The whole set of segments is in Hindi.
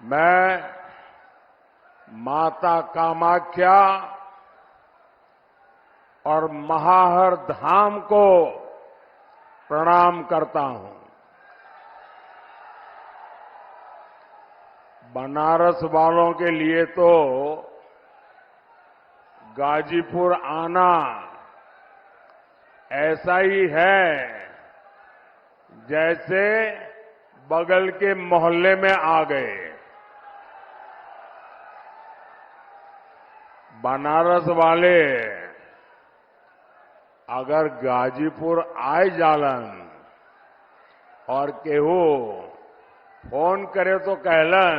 मैं माता कामाख्या और महाहर धाम को प्रणाम करता हूं। बनारस वालों के लिए तो गाजीपुर आना ऐसा ही है जैसे बगल के मोहल्ले में आ गए। बनारस वाले अगर गाजीपुर आए जालन और केहू फोन करे तो कहलन,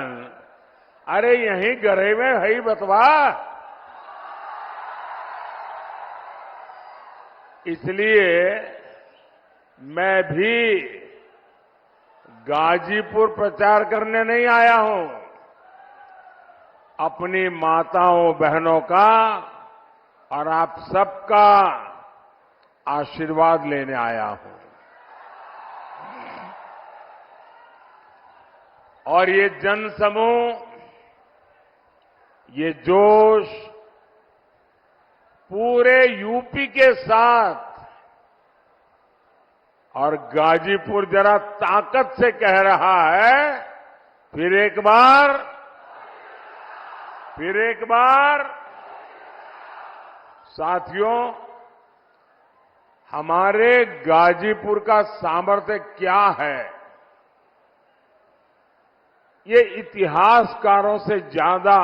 अरे यहीं घरे में है बतवा। इसलिए मैं भी गाजीपुर प्रचार करने नहीं आया हूं, अपनी माताओं बहनों का और आप सबका आशीर्वाद लेने आया हूं। और ये जनसमूह, ये जोश पूरे यूपी के साथ और गाजीपुर जरा ताकत से कह रहा है, फिर एक बार साथियों, हमारे गाजीपुर का सामर्थ्य क्या है, ये इतिहासकारों से ज्यादा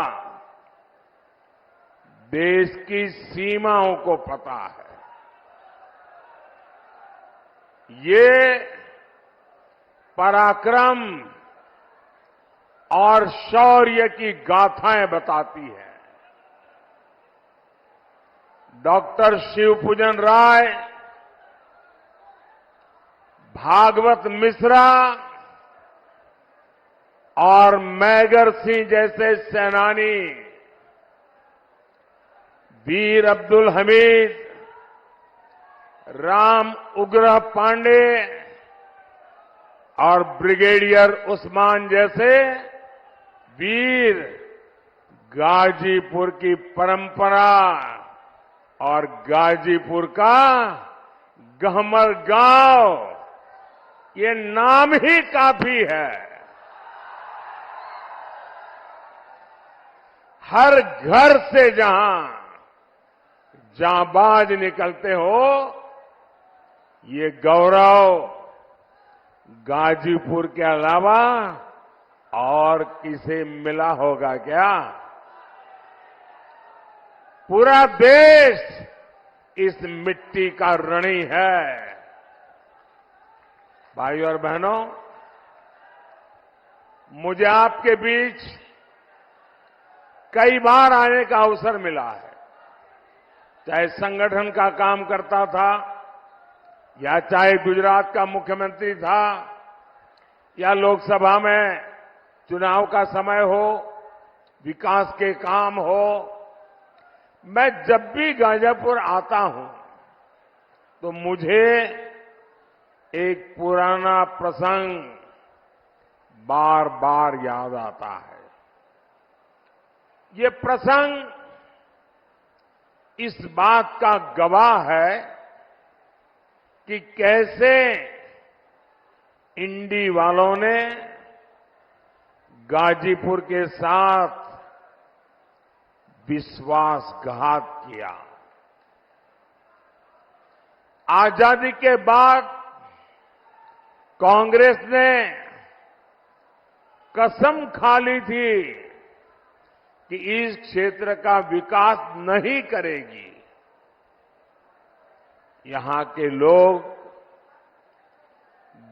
देश की सीमाओं को पता है। ये पराक्रम और शौर्य की गाथाएं बताती है। डॉक्टर शिवपूजन राय, भागवत मिश्रा और मैगर सिंह जैसे सेनानी, वीर अब्दुल हमीद, राम उग्र पांडे और ब्रिगेडियर उस्मान जैसे वीर गाजीपुर की परंपरा और गाजीपुर का गहमर गांव, ये नाम ही काफी है। हर घर से जहां जांबाज निकलते हो, ये गौरव गाजीपुर के अलावा और किसे मिला होगा क्या? पूरा देश इस मिट्टी का ऋणी है। भाइयों और बहनों, मुझे आपके बीच कई बार आने का अवसर मिला है, चाहे संगठन का काम करता था, या चाहे गुजरात का मुख्यमंत्री था, या लोकसभा में चुनाव का समय हो, विकास के काम हो। मैं जब भी गाजीपुर आता हूं तो मुझे एक पुराना प्रसंग बार बार याद आता है। ये प्रसंग इस बात का गवाह है कि कैसे इंडी वालों ने गाजीपुर के साथ विश्वासघात किया। आजादी के बाद कांग्रेस ने कसम खा ली थी कि इस क्षेत्र का विकास नहीं करेगी। यहां के लोग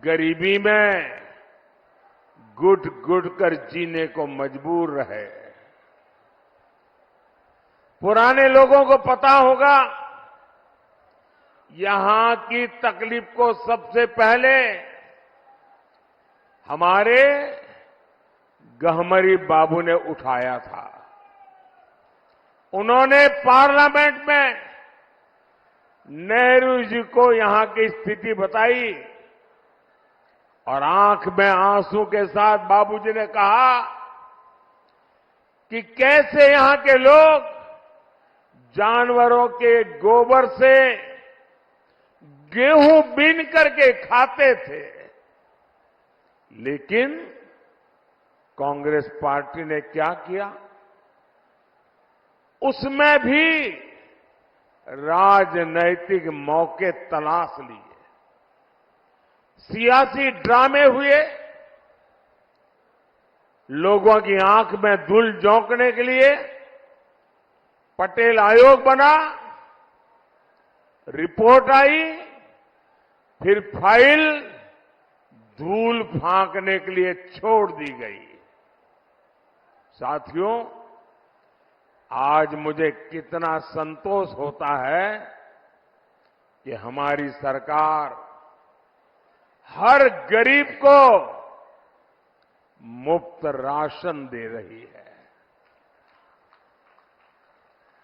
गरीबी में घुट घुट कर जीने को मजबूर रहे। पुराने लोगों को पता होगा, यहां की तकलीफ को सबसे पहले हमारे गहमरी बाबू ने उठाया था। उन्होंने पार्लियामेंट में नेहरू जी को यहां की स्थिति बताई और आंख में आंसू के साथ बाबूजी ने कहा कि कैसे यहां के लोग जानवरों के गोबर से गेहूं बीन करके खाते थे, लेकिन कांग्रेस पार्टी ने क्या किया, उसमें भी राजनैतिक मौके तलाश लिए, सियासी ड्रामे हुए, लोगों की आंख में धूल झोंकने के लिए पटेल आयोग बना, रिपोर्ट आई, फिर फाइल धूल फांकने के लिए छोड़ दी गई। साथियों, आज मुझे कितना संतोष होता है कि हमारी सरकार हर गरीब को मुफ्त राशन दे रही है।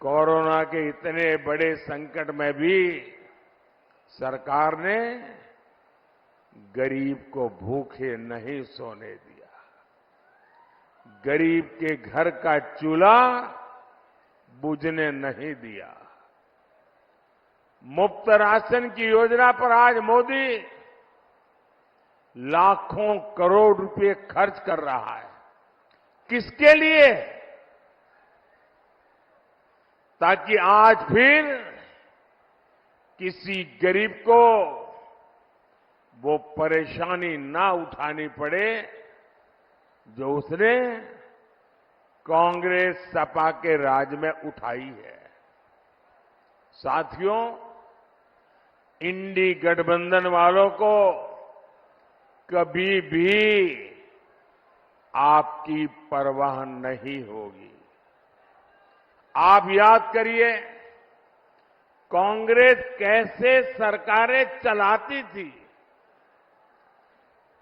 कोरोना के इतने बड़े संकट में भी सरकार ने गरीब को भूखे नहीं सोने दिया, गरीब के घर का चूल्हा बुझने नहीं दिया। मुफ्त राशन की योजना पर आज मोदी लाखों करोड़ रुपए खर्च कर रहा है। किसके लिए? ताकि आज फिर किसी गरीब को वो परेशानी ना उठानी पड़े जो उसने कांग्रेस सपा के राज में उठाई है। साथियों, इंडी गठबंधन वालों को कभी भी आपकी परवाह नहीं होगी। आप याद करिए, कांग्रेस कैसे सरकारें चलाती थी।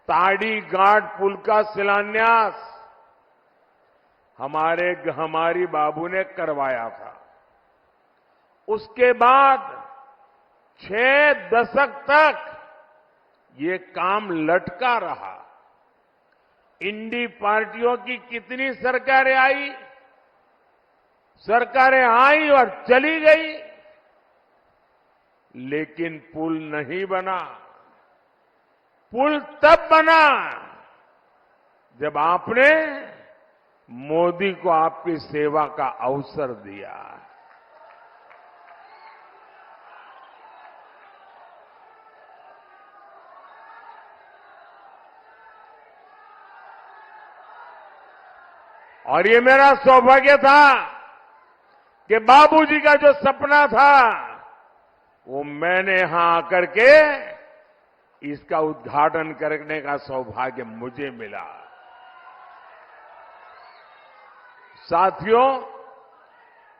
ताड़ी घाट पुल का शिलान्यास हमारी बाबू ने करवाया था। उसके बाद 6 दशक तक ये काम लटका रहा। इंडी पार्टियों की कितनी सरकारें आई, सरकारें आई और चली गई, लेकिन पुल नहीं बना। पुल तब बना जब आपने मोदी को आपकी सेवा का अवसर दिया। और ये मेरा सौभाग्य था कि बाबूजी का जो सपना था वो मैंने यहां आकर के इसका उद्घाटन करने का सौभाग्य मुझे मिला। साथियों,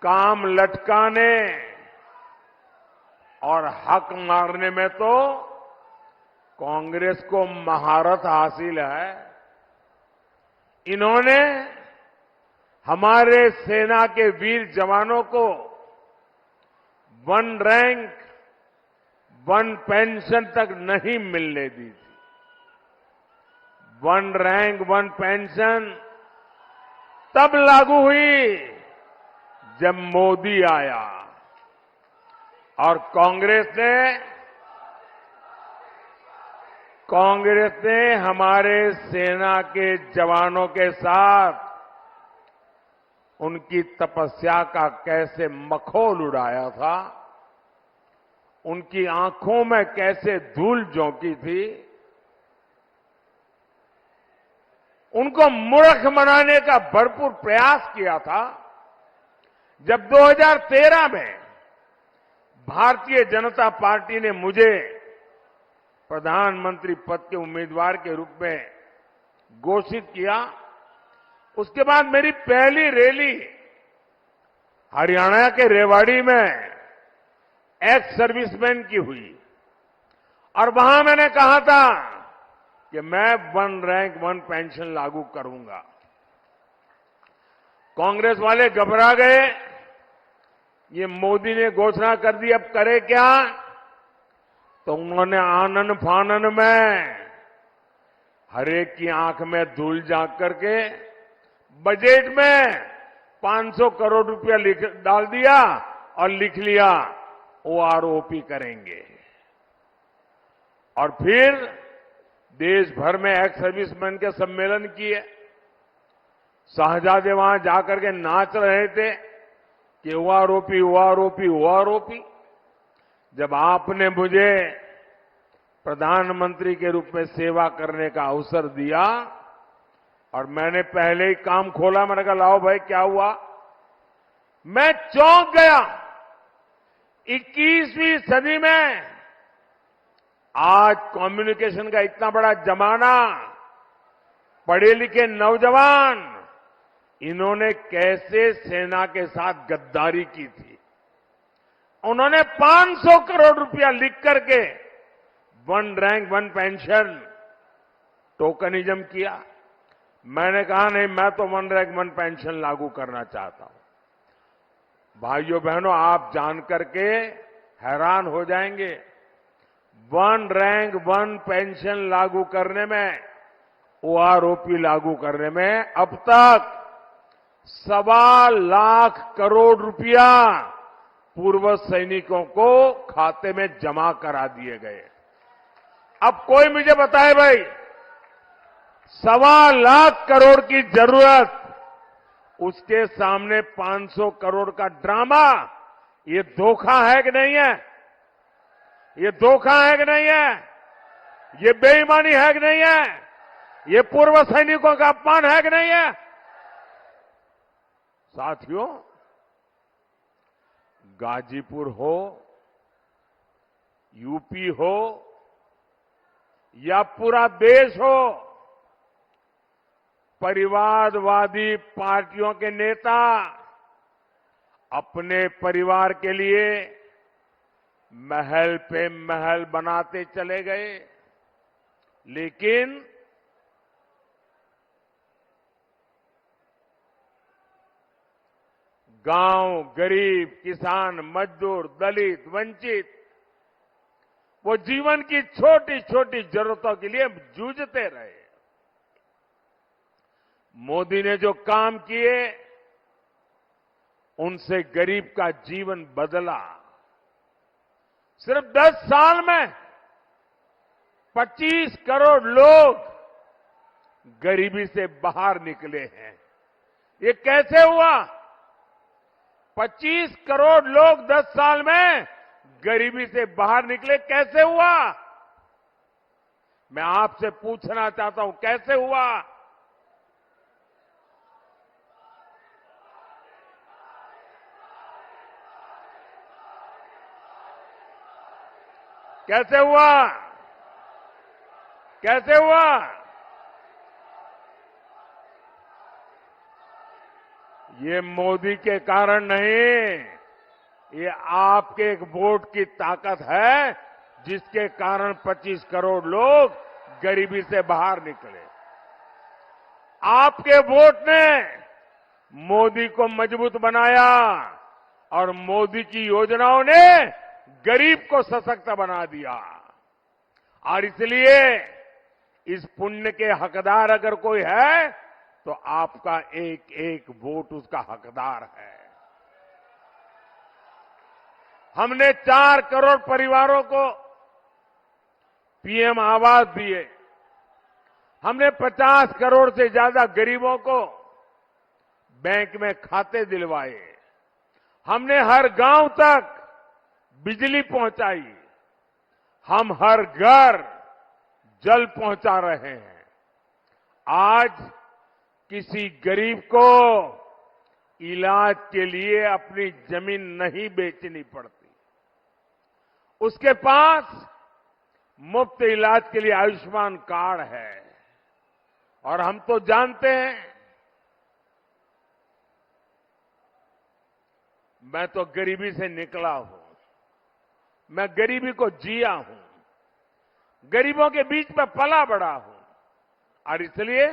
काम लटकाने और हक मारने में तो कांग्रेस को महारत हासिल है। इन्होंने हमारे सेना के वीर जवानों को 1 रैंक 1 पेंशन तक नहीं मिलने दी थी। 1 रैंक 1 पेंशन तब लागू हुई जब मोदी आया और कांग्रेस ने हमारे सेना के जवानों के साथ उनकी तपस्या का कैसे मखौल उड़ाया था, उनकी आंखों में कैसे धूल झोंकी थी, उनको मूर्ख बनाने का भरपूर प्रयास किया था। जब 2013 में भारतीय जनता पार्टी ने मुझे प्रधानमंत्री पद के उम्मीदवार के रूप में घोषित किया, उसके बाद मेरी पहली रैली हरियाणा के रेवाड़ी में एक्स सर्विसमैन की हुई और वहां मैंने कहा था कि मैं 1 रैंक 1 पेंशन लागू करूंगा। कांग्रेस वाले घबरा गए, ये मोदी ने घोषणा कर दी, अब करे क्या? तो उन्होंने आनन फानन में हरेक की आंख में धूल झांक करके बजट में 500 करोड़ रुपया डाल दिया और लिख लिया ओआरओपी करेंगे। और फिर देश भर में एक्स सर्विसमैन के सम्मेलन किए। शाहजादे वहां जाकर के नाच रहे थे कि ओआरओपी ओआरओपी ओआरओपी। जब आपने मुझे प्रधानमंत्री के रूप में सेवा करने का अवसर दिया और मैंने पहले ही काम खोला, मैंने कहा लाओ भाई क्या हुआ, मैं चौंक गया। 21वीं सदी में आज कम्युनिकेशन का इतना बड़ा जमाना, पढ़े लिखे नौजवान, इन्होंने कैसे सेना के साथ गद्दारी की थी। उन्होंने 500 करोड़ रुपया लिख करके one rank one pension tokenism किया। मैंने कहा नहीं, मैं तो वन रैंक वन पेंशन लागू करना चाहता हूं। भाइयों बहनों, आप जानकर के हैरान हो जाएंगे, वन रैंक वन पेंशन लागू करने में, ओआरओपी लागू करने में अब तक 1.25 लाख करोड़ रुपया पूर्व सैनिकों को खाते में जमा करा दिए गए। अब कोई मुझे बताए भाई, 1.25 लाख करोड़ की जरूरत, उसके सामने 500 करोड़ का ड्रामा, ये धोखा है कि नहीं है? ये धोखा है कि नहीं है? ये बेईमानी है कि नहीं है? ये पूर्व सैनिकों का अपमान है कि नहीं है? साथियों, गाजीपुर हो, यूपी हो या पूरा देश हो, परिवारवादी पार्टियों के नेता अपने परिवार के लिए महल पे महल बनाते चले गए, लेकिन गांव, गरीब, किसान, मजदूर, दलित, वंचित, वो जीवन की छोटी छोटी जरूरतों के लिए जूझते रहे। मोदी ने जो काम किए, उनसे गरीब का जीवन बदला। सिर्फ 10 साल में 25 करोड़ लोग गरीबी से बाहर निकले हैं। ये कैसे हुआ? 25 करोड़ लोग 10 साल में गरीबी से बाहर निकले, कैसे हुआ? मैं आपसे पूछना चाहता हूं, कैसे हुआ? कैसे हुआ? कैसे हुआ? ये मोदी के कारण नहीं, ये आपके एक वोट की ताकत है, जिसके कारण 25 करोड़ लोग गरीबी से बाहर निकले। आपके वोट ने मोदी को मजबूत बनाया और मोदी की योजनाओं ने गरीब को सशक्त बना दिया। और इसलिए इस पुण्य के हकदार अगर कोई है, तो आपका एक एक वोट उसका हकदार है। हमने 4 करोड़ परिवारों को पीएम आवास दिए। हमने 50 करोड़ से ज्यादा गरीबों को बैंक में खाते दिलवाए। हमने हर गांव तक बिजली पहुंचाई। हम हर घर जल पहुंचा रहे हैं। आज किसी गरीब को इलाज के लिए अपनी जमीन नहीं बेचनी पड़ती। उसके पास मुफ्त इलाज के लिए आयुष्मान कार्ड है। और हम तो जानते हैं, मैं तो गरीबी से निकला हूं, मैं गरीबी को जिया हूं, गरीबों के बीच में पला बड़ा हूं, और इसलिए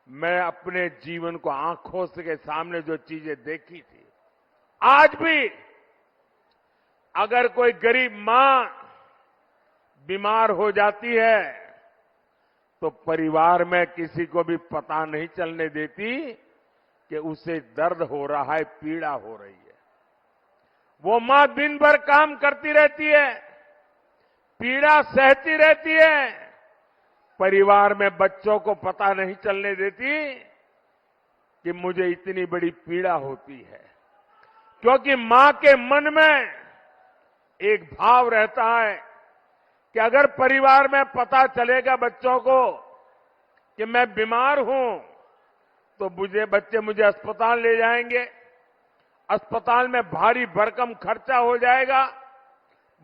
मैं अपने जीवन को आंखों के सामने जो चीजें देखी थी, आज भी अगर कोई गरीब मां बीमार हो जाती है तो परिवार में किसी को भी पता नहीं चलने देती कि उसे दर्द हो रहा है, पीड़ा हो रही है। वो मां दिन भर काम करती रहती है, पीड़ा सहती रहती है, परिवार में बच्चों को पता नहीं चलने देती कि मुझे इतनी बड़ी पीड़ा होती है। क्योंकि मां के मन में एक भाव रहता है कि अगर परिवार में पता चलेगा बच्चों को कि मैं बीमार हूं, तो बच्चे मुझे अस्पताल ले जाएंगे, अस्पताल में भारी भरकम खर्चा हो जाएगा,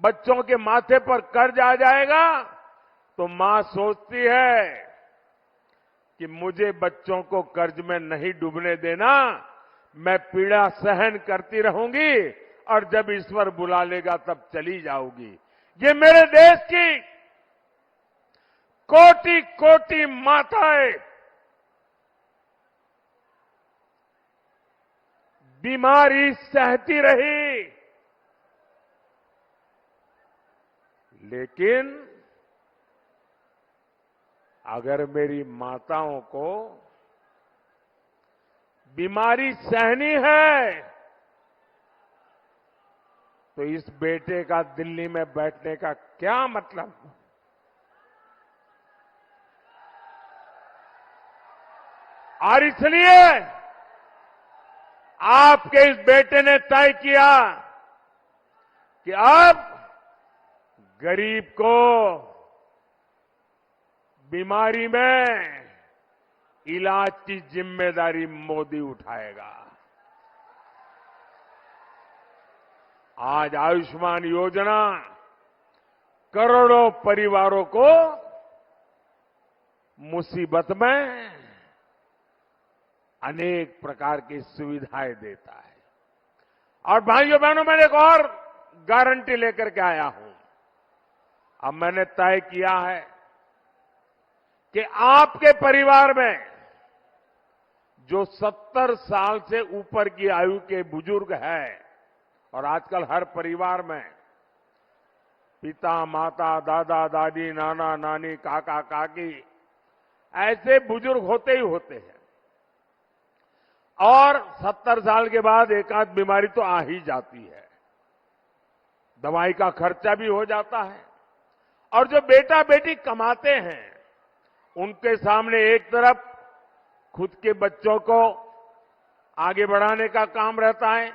बच्चों के माथे पर कर्ज आ जाएगा। तो मां सोचती है कि मुझे बच्चों को कर्ज में नहीं डूबने देना, मैं पीड़ा सहन करती रहूंगी और जब ईश्वर बुला लेगा तब चली जाऊंगी। ये मेरे देश की कोटि कोटि माताएं बीमारी सहती रही, लेकिन अगर मेरी माताओं को बीमारी सहनी है तो इस बेटे का दिल्ली में बैठने का क्या मतलब? और इसलिए आपके इस बेटे ने तय किया कि अब गरीब को बीमारी में इलाज की जिम्मेदारी मोदी उठाएगा। आज आयुष्मान योजना करोड़ों परिवारों को मुसीबत में अनेक प्रकार की सुविधाएं देता है। और भाइयों बहनों, मैंने एक और गारंटी लेकर के आया हूं। अब मैंने तय किया है कि आपके परिवार में जो 70 साल से ऊपर की आयु के बुजुर्ग हैं, और आजकल हर परिवार में पिता, माता, दादा, दादी, नाना, नानी, काका, काकी ऐसे बुजुर्ग होते ही होते हैं, और 70 साल के बाद एक आध बीमारी तो आ ही जाती है, दवाई का खर्चा भी हो जाता है। और जो बेटा बेटी कमाते हैं, उनके सामने एक तरफ खुद के बच्चों को आगे बढ़ाने का काम रहता है,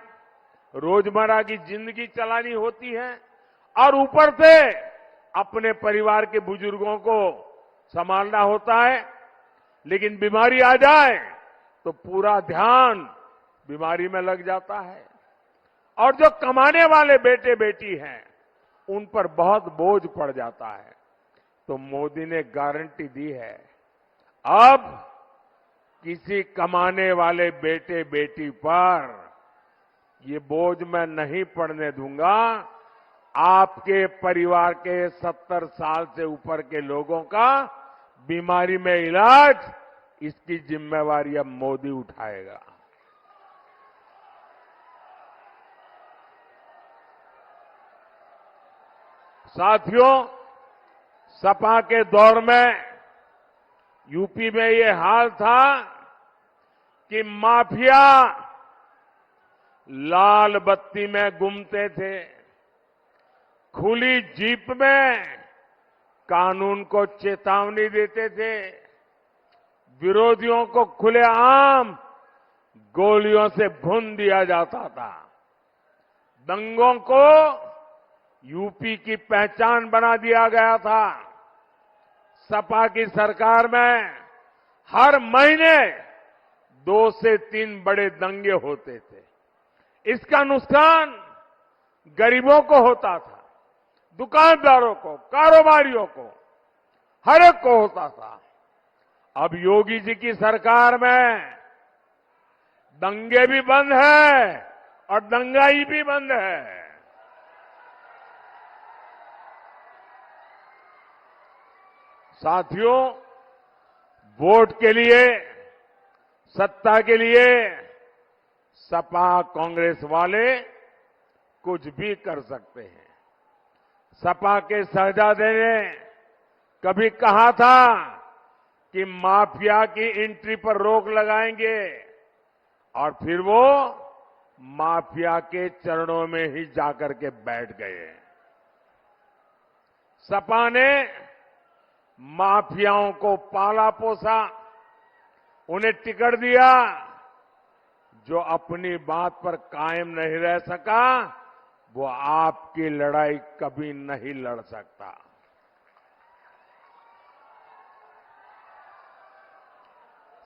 रोजमर्रा की जिंदगी चलानी होती है, और ऊपर से अपने परिवार के बुजुर्गों को संभालना होता है। लेकिन बीमारी आ जाए तो पूरा ध्यान बीमारी में लग जाता है, और जो कमाने वाले बेटे बेटी हैं उन पर बहुत बोझ पड़ जाता है। तो मोदी ने गारंटी दी है, अब किसी कमाने वाले बेटे बेटी पर ये बोझ मैं नहीं पड़ने दूंगा। आपके परिवार के 70 साल से ऊपर के लोगों का बीमारी में इलाज, इसकी जिम्मेवारी अब मोदी उठाएगा। साथियों, सपा के दौर में यूपी में ये हाल था कि माफिया लाल बत्ती में घूमते थे, खुली जीप में कानून को चेतावनी देते थे, विरोधियों को खुलेआम गोलियों से भून दिया जाता था, दंगों को यूपी की पहचान बना दिया गया था। सपा की सरकार में हर महीने 2 से 3 बड़े दंगे होते थे। इसका नुकसान गरीबों को होता था, दुकानदारों को, कारोबारियों को, हर एक को होता था। अब योगी जी की सरकार में दंगे भी बंद है और दंगाई भी बंद है। साथियों, वोट के लिए, सत्ता के लिए सपा कांग्रेस वाले कुछ भी कर सकते हैं। सपा के शहजादे ने कभी कहा था कि माफिया की एंट्री पर रोक लगाएंगे, और फिर वो माफिया के चरणों में ही जाकर के बैठ गए। सपा ने माफियाओं को पाला पोसा, उन्हें टिकट दिया। जो अपनी बात पर कायम नहीं रह सका, वो आपकी लड़ाई कभी नहीं लड़ सकता।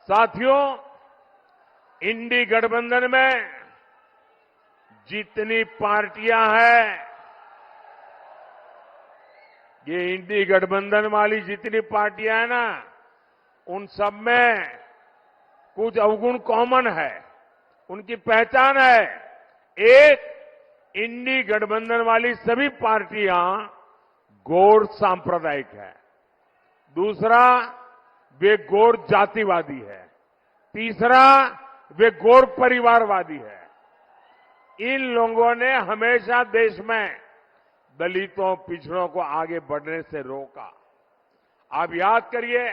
साथियों, इंडी गठबंधन में जितनी पार्टियां हैं, ये इंडी गठबंधन वाली जितनी पार्टियां हैं ना, उन सब में कुछ अवगुण कॉमन है, उनकी पहचान है। एक, इंडी गठबंधन वाली सभी पार्टियां गौर सांप्रदायिक है। दूसरा, वे गौर जातिवादी है। तीसरा, वे गौर परिवारवादी है। इन लोगों ने हमेशा देश में दलितों, पिछड़ों को आगे बढ़ने से रोका। आप याद करिए,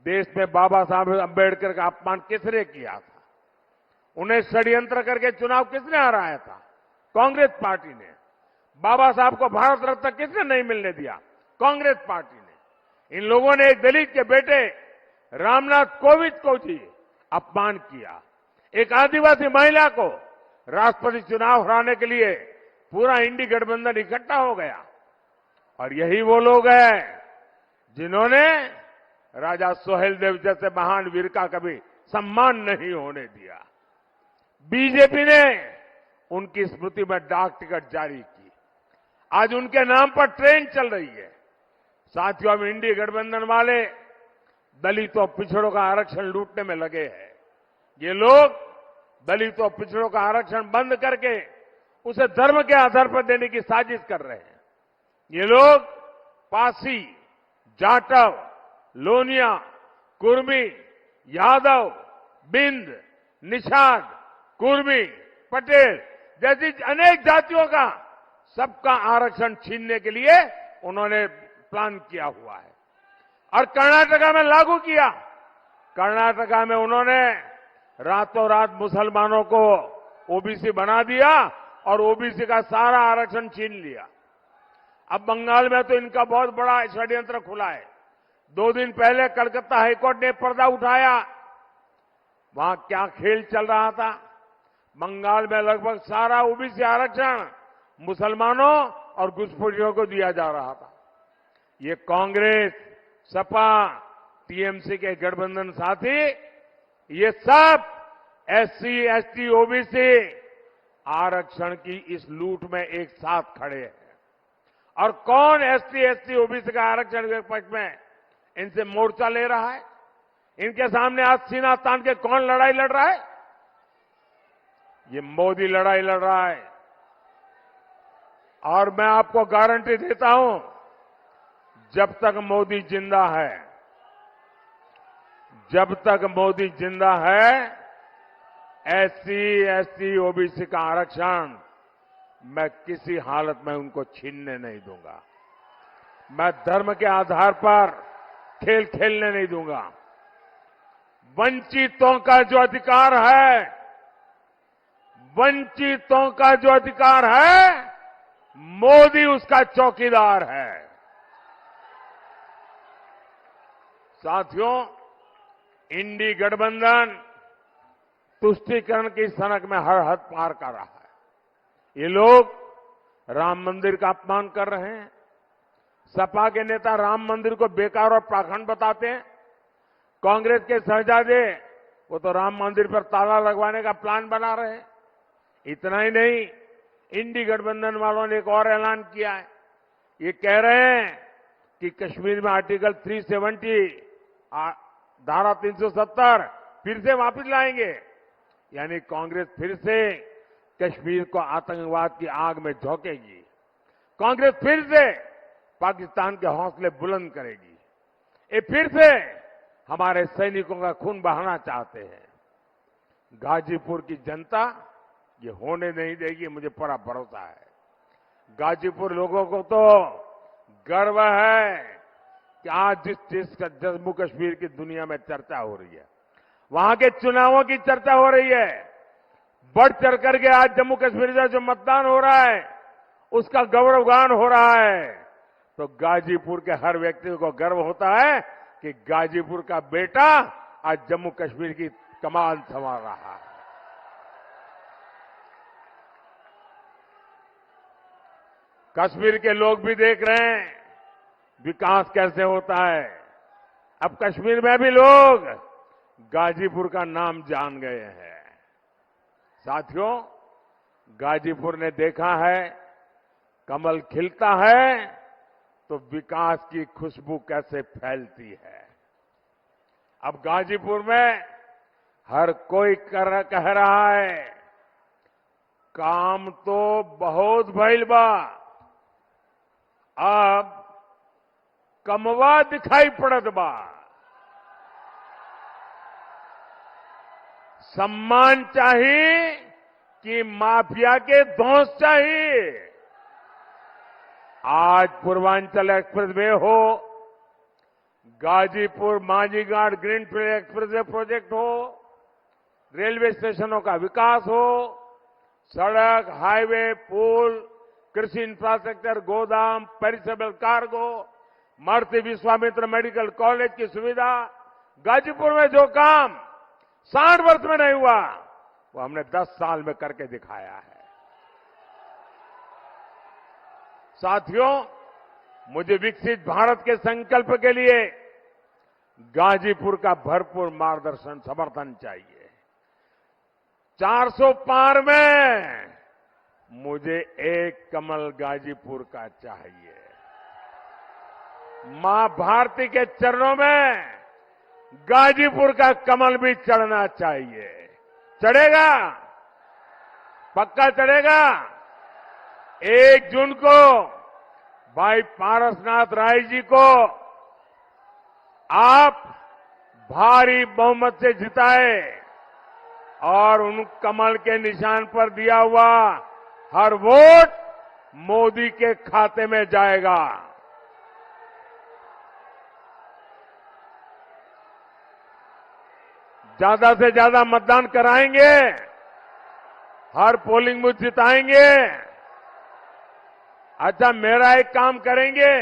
देश में बाबा साहब अंबेडकर का अपमान किसने किया था? उन्हें षड्यंत्र करके चुनाव किसने हराया था? कांग्रेस पार्टी ने। बाबा साहब को भारत रत्न किसने नहीं मिलने दिया? कांग्रेस पार्टी ने। इन लोगों ने एक दलित के बेटे रामनाथ कोविंद को जी अपमान किया। एक आदिवासी महिला को राष्ट्रपति चुनाव हराने के लिए पूरा इंडी गठबंधन इकट्ठा हो गया। और यही वो लोग हैं जिन्होंने राजा सोहेलदेव जैसे महान वीर का कभी सम्मान नहीं होने दिया। बीजेपी ने उनकी स्मृति में डाक टिकट जारी की। आज उनके नाम पर ट्रेन चल रही है। साथियों, अब इंडी गठबंधन वाले दलितों, पिछड़ों का आरक्षण लूटने में लगे हैं। ये लोग दलितों, पिछड़ों का आरक्षण बंद करके उसे धर्म के आधार पर देने की साजिश कर रहे हैं। ये लोग पासी, जाटव, लोनिया, कुर्मी, यादव, बिंद, निषाद, कुर्मी, पटेल जैसी अनेक जातियों का सबका आरक्षण छीनने के लिए उन्होंने प्लान किया हुआ है और कर्नाटका में लागू किया। कर्नाटका में उन्होंने रातों रात मुसलमानों को ओबीसी बना दिया और ओबीसी का सारा आरक्षण छीन लिया। अब बंगाल में तो इनका बहुत बड़ा षड्यंत्र खुला है। 2 दिन पहले कलकत्ता हाईकोर्ट ने पर्दा उठाया। वहां क्या खेल चल रहा था? बंगाल में लगभग सारा ओबीसी आरक्षण मुसलमानों और घुसपैठियों को दिया जा रहा था। ये कांग्रेस, सपा, टीएमसी के गठबंधन साथी, ये सब एससी, एसटी, ओबीसी आरक्षण की इस लूट में एक साथ खड़े हैं। और कौन एसटी, एसटी, ओबीसी का आरक्षण के पक्ष में इनसे मोर्चा ले रहा है? इनके सामने आज सीना तान के कौन लड़ाई लड़ रहा है? ये मोदी लड़ाई लड़ रहा है। और मैं आपको गारंटी देता हूं, जब तक मोदी जिंदा है, जब तक मोदी जिंदा है, एससी, एसटी, ओबीसी का आरक्षण मैं किसी हालत में उनको छीनने नहीं दूंगा। मैं धर्म के आधार पर खेल खेलने नहीं दूंगा। वंचितों का जो अधिकार है, वंचितों का जो अधिकार है, मोदी उसका चौकीदार है। साथियों, इंडी गठबंधन तुष्टीकरण की सनक में हर हद पार कर रहा है। ये लोग राम मंदिर का अपमान कर रहे हैं। सपा के नेता राम मंदिर को बेकार और पाखंड बताते हैं। कांग्रेस के शहजादे वो तो राम मंदिर पर ताला लगवाने का प्लान बना रहे हैं। इतना ही नहीं, इंडी गठबंधन वालों ने एक और ऐलान किया है। ये कह रहे हैं कि कश्मीर में आर्टिकल 370, धारा 370 फिर से वापस लाएंगे। यानी कांग्रेस फिर से कश्मीर को आतंकवाद की आग में झोंकेगी। कांग्रेस फिर से पाकिस्तान के हौसले बुलंद करेगी। ये फिर से हमारे सैनिकों का खून बहाना चाहते हैं। गाजीपुर की जनता ये होने नहीं देगी, मुझे पूरा भरोसा है। गाजीपुर लोगों को तो गर्व है कि आज जिस जम्मू कश्मीर की दुनिया में चर्चा हो रही है, वहां के चुनावों की चर्चा हो रही है। बढ़ चढ़ करके आज जम्मू कश्मीर में जो मतदान हो रहा है उसका गौरवगान हो रहा है। तो गाजीपुर के हर व्यक्ति को गर्व होता है कि गाजीपुर का बेटा आज जम्मू कश्मीर की कमान संभाल रहा है। कश्मीर के लोग भी देख रहे हैं विकास कैसे होता है। अब कश्मीर में भी लोग गाजीपुर का नाम जान गए हैं। साथियों, गाजीपुर ने देखा है कमल खिलता है तो विकास की खुशबू कैसे फैलती है। अब गाजीपुर में हर कोई कह रहा है काम तो बहुत भइल बा, अब कमवा दिखाई पड़त बा। सम्मान चाहिए कि माफिया के धौंस चाहिए। आज पूर्वांचल एक्सप्रेस वे हो, Ghazipur Manjhighat greenfield expressway project हो, रेलवे स्टेशनों का विकास हो, सड़क, हाईवे, पुल, कृषि इंफ्रास्ट्रक्चर, गोदाम, पेरिसेबल कार्गो, महर्षि विश्वामित्र मेडिकल कॉलेज की सुविधा, गाजीपुर में जो काम 60 वर्ष में नहीं हुआ वो हमने 10 साल में करके दिखाया है। साथियों, मुझे विकसित भारत के संकल्प के लिए गाजीपुर का भरपूर मार्गदर्शन समर्थन चाहिए। 400 पार में मुझे एक कमल गाजीपुर का चाहिए। मां भारती के चरणों में गाजीपुर का कमल भी चढ़ना चाहिए। चढ़ेगा? पक्का चढ़ेगा? 1 जून को भाई पारसनाथ राय जी को आप भारी बहुमत से जिताए और उन कमल के निशान पर दिया हुआ हर वोट मोदी के खाते में जाएगा। ज्यादा से ज्यादा मतदान कराएंगे, हर पोलिंग बूथ जिताएंगे। अच्छा, मेरा एक काम करेंगे,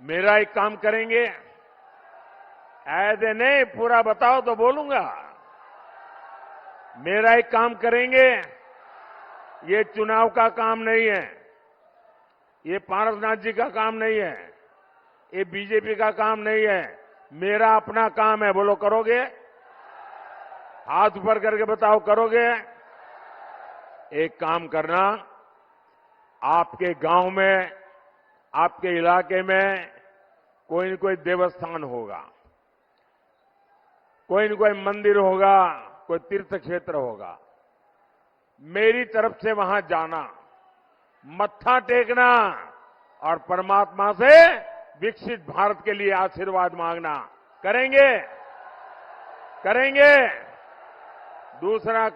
मेरा एक काम करेंगे, ऐसे नहीं पूरा बताओ तो बोलूंगा। मेरा एक काम करेंगे, ये चुनाव का काम नहीं है, ये पारसनाथ जी का काम नहीं है, ये बीजेपी का काम नहीं है, मेरा अपना काम है। बोलो करोगे? हाथ ऊपर करके बताओ करोगे? एक काम करना, आपके गांव में, आपके इलाके में कोई न कोई देवस्थान होगा, कोई न कोई मंदिर होगा, कोई तीर्थ क्षेत्र होगा। मेरी तरफ से वहां जाना, मत्था टेकना और परमात्मा से विकसित भारत के लिए आशीर्वाद मांगना। करेंगे? करेंगे? दूसरा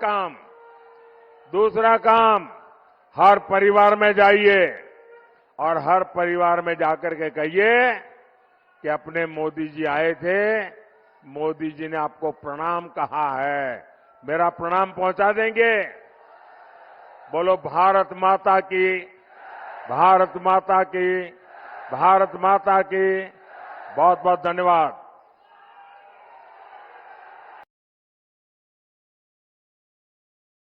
काम, हर परिवार में जाइए और हर परिवार में जाकर के कहिए कि अपने मोदी जी आए थे, मोदी जी ने आपको प्रणाम कहा है, मेरा प्रणाम पहुंचा देंगे। बोलो भारत माता की, भारत माता की, भारत माता की। बहुत बहुत धन्यवाद।